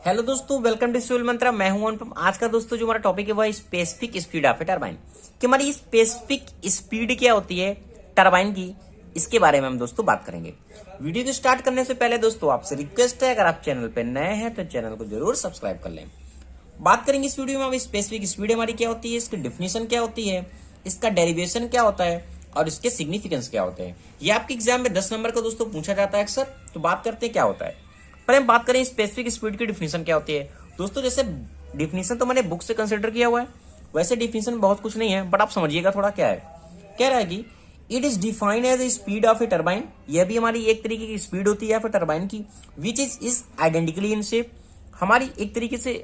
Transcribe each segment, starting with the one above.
Hello दोस्तों, welcome to civil मंत्रा। मैं हूं अनुपम। आज का दोस्तों जो हमारा टॉपिक है वह specific speed of a turbine कि हमारी स्पेसिफिक स्पीड क्या होती है टरबाइन की, इसके बारे में हम दोस्तों बात करेंगे। वीडियो को स्टार्ट करने से पहले दोस्तों आपसे रिक्वेस्ट है, अगर आप चैनल पे नए हैं तो चैनल को जरूर सब्सक्राइब कर लें। बात करेंगे इस वीडियो में अब स्पेसिफिक स्पीड हमारी क्या होती है, इसकी डिफिनेशन क्या होती है, इसका डेरिवेशन क्या होता है और इसके सिग्निफिकेंस क्या होते हैं। ये आपके एग्जाम में 10 नंबर का दोस्तों पूछा जाता है अक्सर। तो बात करते हैं क्या होता है। पर हम बात करें स्पेसिफिक स्पीड की डिफिनेशन क्या होती है दोस्तों। जैसे डिफिनेशन तो मैंने बुक से कंसिडर किया हुआ है, वैसे डिफिनेशन बहुत कुछ नहीं है, बट आप समझिएगा थोड़ा क्या है। कह रहा है कि it is defined as a speed of a turbine. यह भी हमारी एक तरीके की स्पीड होती है फिर टरबाइन की, which is identically in shape. हमारी एक तरीके से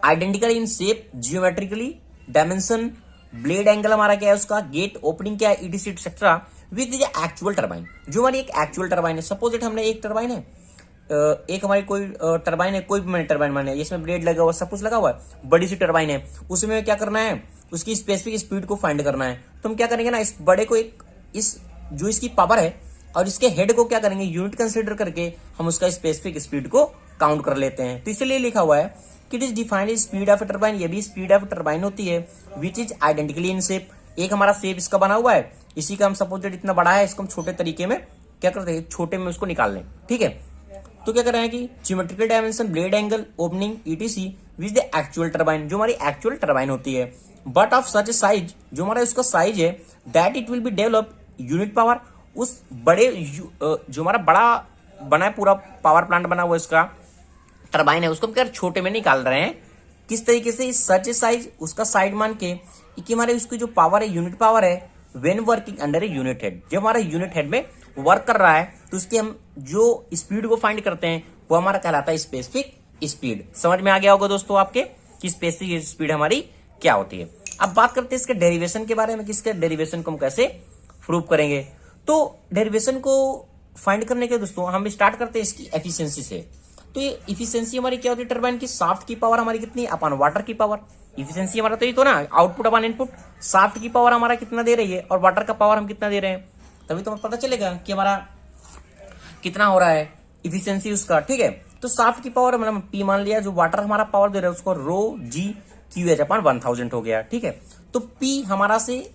identical in shape, geometrically, dimension, blade angle हमारा क्या है, उसका गेट ओपनिंग क्या है, etc etcetera with the actual turbine. जो हमारी एक एक्चुअल टरबाइन है, सपोज इट हमने एक टरबाइन है, एक हमारी कोई टरबाइन है, कोई भी मैंने टरबाइन माने इसमें ब्लेड लगा हुआ, सब कुछ लगा हुआ है, बड़ी सी टरबाइन है, उसमें क्या करना है, उसकी स्पेसिफिक स्पीड को फाइंड करना है। तो हम क्या करेंगे ना, इस बड़े को एक इस जो इसकी पावर है और इसके हेड को क्या करेंगे, यूनिट कंसिडर करके हम उसका स्पेसिफिक स्पीड को काउंट कर लेते हैं। तो इसलिए लिखा हुआ है कि it is defined speed of turbine. ये भी स्पीड ऑफ टरबाइन होती है which is identically in shape. एक हमारा शेप इसका बना हुआ है, इसी का हम सपोज इतना बड़ा है, इसको हम छोटे तरीके में क्या करते हैं, छोटे में उसको निकाल लें। ठीक है, तो क्या कर रहे हैं कि geometrical dimension, blade angle, opening, etc with the actual turbine, जो हमारी एक्चुअल टरबाइन होती है। बट ऑफ सच साइज, जो हमारा उसका साइज है, that it will be develop unit power. उस बड़े जो हमारा बड़ा बना है, पूरा पावर प्लांट बना हुआ इसका टरबाइन है, उसको हम क्या छोटे में निकाल रहे हैं। किस तरीके से, इस सच साइज, उसका साइड मान के कि हमारे उसकी जो पावर है, यूनिट पावर है, when working under a unit head. जब हमारा यूनिट हेड में वर्क कर रहा है तो उसकी हम जो स्पीड को फाइंड करते हैं वो हमारा कहलाता है स्पेसिफिक स्पीड। समझ में आ गया होगा दोस्तों आपके कि स्पेसिफिक स्पीड हमारी क्या होती है। अब बात करते हैं इसके डेरिवेशन के बारे में कि इसके डेरिवेशन को हम कैसे प्रूव करेंगे। तो डेरिवेशन को फाइंड करने के दोस्तों हम स्टार्ट करते हैं इसकी एफिशिएंसी से। तो ये इफिशियंसी हमारी क्या होती है, टरबाइन की शाफ्ट की पावर हमारी कितनी अपन वाटर की पावर। इफिशियंसी हमारा तो ये तो ना, आउटपुट अपन इनपुट, शाफ्ट की पावर हमारा कितना दे रही है और वाटर का पावर हम कितना दे रहे हैं, तभी तो हमें पता चलेगा कि हमारा कितना हो रहा है इफिशियंसी उसका। ठीक है, तो शाफ्ट की पावर मतलब पी मान लिया, जो वाटर हमारा पावर दे रहा है उसको रो जी क्यू एच अपन 1000 हो गया। ठीक है, तो पी हमारा से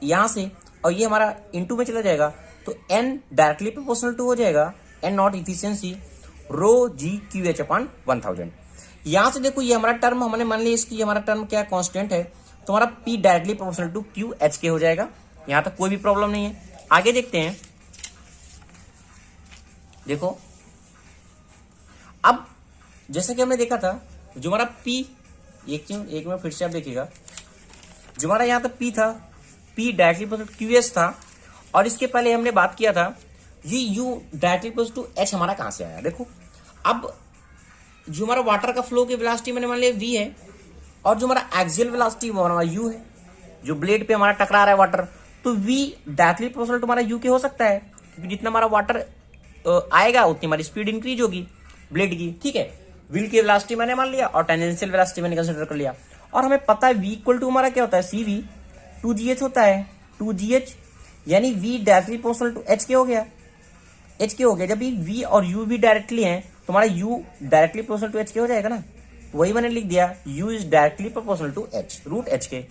यहां से और ये हमारा इनटू में चला जाएगा, तो एन डायरेक्टली प्रोपोर्शनल टू हो जाएगा N naught efficiency rho G Q H upon 1000। यहां से देखो ये हमारा टर्म हमने मान लिया, इसकी हमारा टर्म क्या कांस्टेंट है, तो हमारा P directly proportional to Q H के हो जाएगा। यहां तक कोई भी प्रॉब्लम नहीं है। आगे देखते हैं, देखो अब जैसे कि हमने देखा था जो हमारा पी, एक में फिर से आप देखिएगा, जो हमारा यहां तक पी था, P directly proportional Q H था, और इसके पहले हमने बात किया था ये you directly plus two H हमारा कहां से आया। देखो अब जो हमारा वाटर का फ्लो की वेलोसिटी मैंने मान लिया वी है, और जो हमारा एक्सियल वेलोसिटी वो हमारा यू है, जो ब्लेड पे हमारा टकरा रहा है वाटर, तो वी डायरेक्टली प्रोपोर्शनल टू हमारा यू के हो सकता है, क्योंकि जितना हमारा वाटर आएगा उतनी हमारी स्पीड इंक्रीज होगी ब्लेड की। ठीक है, व्हील की वेलोसिटी मैंने मान लिया और टेंजेंशियल वेलोसिटी मैंने कंसीडर कर लिया, और हमें पता है वी इक्वल टू हमारा क्या होता है, सी वी 2gh होता है, 2gh यानी V directly proportional to H के हो गया, एच के हो गया। जब वी और यू भी डायरेक्टली हैं तो हमारा U directly proportional to H के हो जाएगा ना, वही मैंने लिख दिया, U is directly proportional to H, root H के।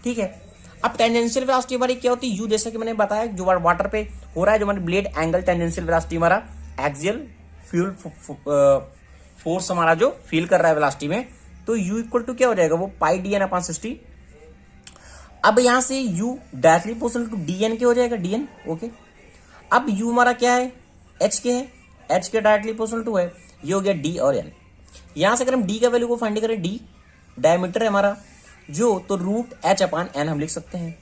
ठीक है, अब टेंजेंशियल वेलोसिटी हमारी क्या होती है, यू, जैसा कि मैंने बताया जो वाटर पे हो रहा है, जो हमारी ब्लेड एंगल, टेंजेंशियल वेलोसिटी हमारा एक्सियल फ्यूल फोर्स हमारा जो फील कर रहा है वेलोसिटी में, तो यू इक्वल टू क्या हो जाएगा, वो पाई डी एन अपॉन 60। अब यहां से U directly proportional to D N के हो जाएगा, डी एन। ओके, अब यू हमारा क्या है, एच के है, एच के डायरेक्टली प्रोपोर्शनल टू है, ये हो गया डी और एन। यहां से अगर हम डी का वैल्यू को फाइंड करें, डी डायमीटर है हमारा जो, तो रूट एच अपॉन एन हम लिख सकते हैं।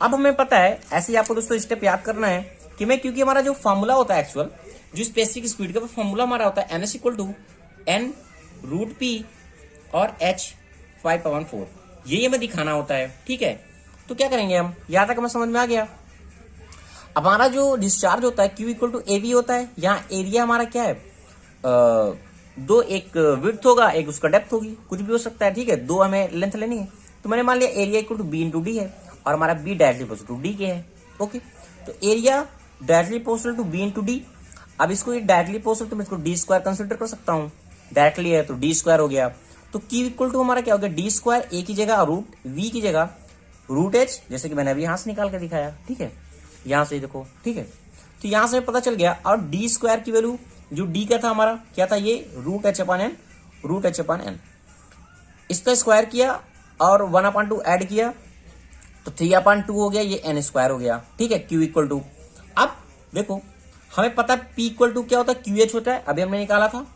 अब हमें पता है, ऐसे ही आपको दोस्तों स्टेप याद करना है कि मैं, क्योंकि हमारा जो फॉर्मूला होता है एक्चुअल जो स्पेसिफिक स्पीड का, वो फॉर्मूला हमारा होता है N S equal to N root P और एच 5/4, यही हमें दिखाना होता है। ठीक है, तो क्या करेंगे हम, यहां तक हमें समझ में आ गया। अब हमारा जो डिस्चार्ज होता है Q equal to A V होता है, यहाँ एरिया हमारा क्या है, दो, एक विड्थ होगा, एक उसका डेप्थ होगी, कुछ भी हो सकता है। ठीक है, दो हमें लेंथ लेनी है, तो मैंने मान लिया area equal to B into D है, और हमारा B directly proportional to D के है। ओके, तो area directly proportional to B into D. अब इसको डायरेक्टली प्रोपोर्शनल, तो मैं इसको डी स्क्वायर कंसिडर कर सकता हूँ, डायरेक्टली है तो डी स्क्वायर हो गया। तो क्यू इक्वल टू हमारा क्या हो गया, डी स्क्वायर ए की जगह रूट वी की जगह रूट एच, जैसे कि मैंने अभी यहां से निकाल के दिखाया, ठीक है, यहां से देखो, ठीक है। तो यहां से पता चल गया, और डी स्क्वायर की वैल्यू जो डी का था हमारा क्या था, ये रूट एच अपन एन, रूट एच अपन एन, इसका स्क्वायर किया और 1/2 ऐड किया तो 3/2 हो गया, ये एन स्क्वायर हो गया, ठीक है, क्यू इक्वल टू। अब देखो हमें पता है पी इक्वल टू क्या होता है, क्यू एच होता है, अभी हमने निकाला था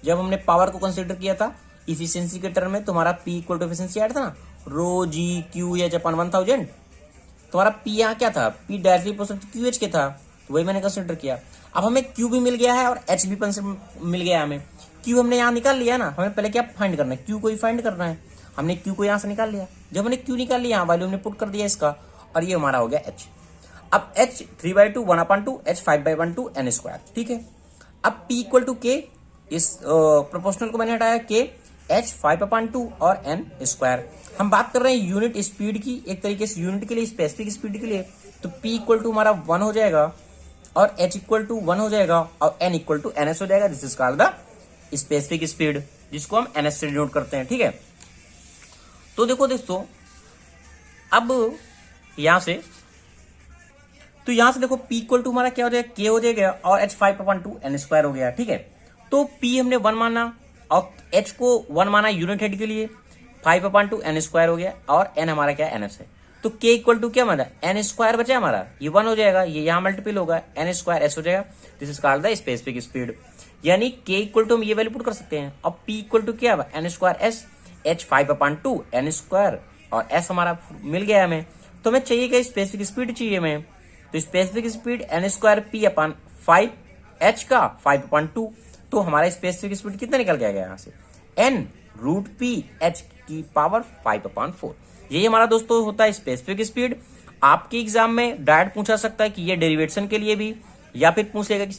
जब हमने पावर को कंसिडर किया था इफिशियंसी के टर्म में, तुम्हारा पी इक्वल टू एफिशिएंसी आया था ना, रो जी क्यू एच अपन 1000, तुम्हारा पी यहाँ क्या था, P directly proportional Q H के था, तो वही मैंने कंसिडर किया। अब हमें क्यू भी मिल गया है और एच भी मिल गया है, हमें क्यू हमने यहाँ निकाल लिया ना, हमें पहले क्या फाइंड करना है, क्यू को ही फाइंड करना है। हमने क्यू को यहाँ से निकाल लिया, जब हमने क्यू निकाल लिया यहाँ वैल्यू हमने पुट कर दिया इसका, और ये हमारा हो गया एच। अब एच 3/2 1/2 एच 5/2 एन स्क्वायर, ठीक है। अब पी इक्वल टू के, इस प्रोपोर्शनल को मैंने हटाया, के एच 5/2 और एन स्क्वायर। हम बात कर रहे हैं यूनिट स्पीड की, एक तरीके से यूनिट के लिए, स्पेसिफिक स्पीड के लिए, तो पी इक्वल टू हमारा 1 हो जाएगा और एच इक्वल टू 1 हो जाएगा और N equal to N S हो जाएगा। This is called the specific speed, जिसको हम एन एस से डिनोट करते हैं, ठीक है। तो देखो दोस्तों, अब यहां से देखो पी इक्वल टू हमारा क्या हो जाएगा, के हो जाएगा और एच 5/2 एन स्क्वायर हो गया, ठीक है। तो पी हमने 1 माना और एच को 1 माना यूनिट हेड के लिए, 5/2 एन स्क्वायर हो गया और एन हमारा क्या एन एस है। तो के इक्वल टू क्या माना, एन स्क्वायर बचा हमारा, ये 1 हो जाएगा, ये यहाँ मल्टीपल होगा, एन स्क्वायर एस हो जाएगा। This is called the specific speed, यानी के इक्वल टू हम ये वैल्यू पुट कर सकते हैं। अब पी इक्वल टू क्या है, N square S, H 5/2 N square और एस हमारा मिल गया हमें। तो हमें चाहिए क्या, स्पेसिफिक स्पीड चाहिए हमें। तो specific speed N square P upon 5 H का 5/2, तो हमारा स्पेसिफिक स्पीड कितना निकल के आ गया यहाँ से, एन रूट पी एच की पावर 5/4। यही हमारा दोस्तों होता है स्पेसिफिक स्पीड। आपके एग्जाम में डायरेक्ट पूछा सकता है कि ये डेरिवेशन के लिए भी, या फिर पूछ लेगा कि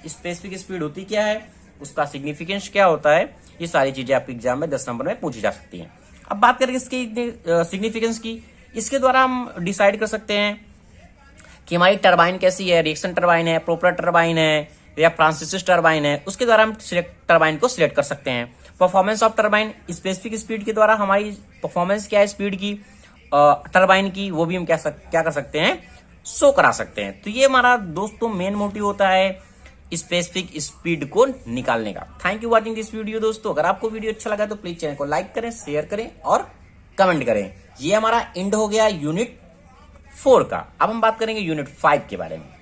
स्पेसिफिक स्पीड होती क्या है, उसका सिग्निफिकेंस क्या होता है। ये सारी चीजें आपके एग्जाम में 10 नंबर में पूछी जा सकती हैं। अब बात करें इसकी सिग्निफिकेंस की, इसके द्वारा हम डिसाइड कर सकते हैं कि हमारी टरबाइन कैसी है, रिएक्शन टरबाइन है, प्रोपेलर टरबाइन है या फ्रांसिस टरबाइन है, उसके द्वारा हम टरबाइन को सिलेक्ट कर सकते हैं। Performance of turbine, specific speed के द्वारा हमारी परफॉर्मेंस क्या है स्पीड की, टरबाइन की, वो भी हम क्या कर सकते हैं, शो करा सकते हैं। तो ये हमारा दोस्तों मेन मोटिव होता है स्पेसिफिक स्पीड को निकालने का। Thank you watching this video दोस्तों। अगर आपको वीडियो अच्छा लगा तो प्लीज चैनल को लाइक करें, शेयर करें और कमेंट करें। ये हमारा एंड हो गया यूनिट 4 का। अब हम बात करेंगे यूनिट 5 के बारे में।